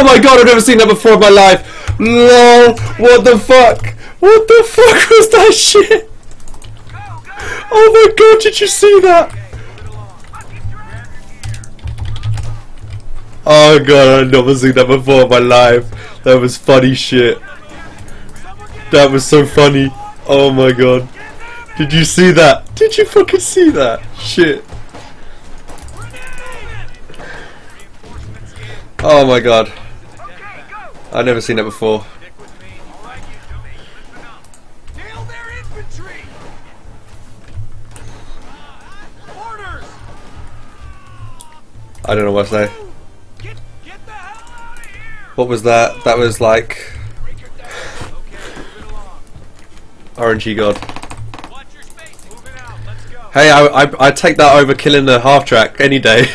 my god, I've never seen that before in my life. Lol, what the fuck? What the fuck was that shit? Oh my god, did you see that? Oh god, I've never seen that before in my life. That was funny shit. That was so funny. Oh my god. Did you see that? Did you fucking see that? Shit. Oh my god. I've never seen that before. I don't know what to say. What was that? That was like RNG god. Hey, I take that over killing the half track any day.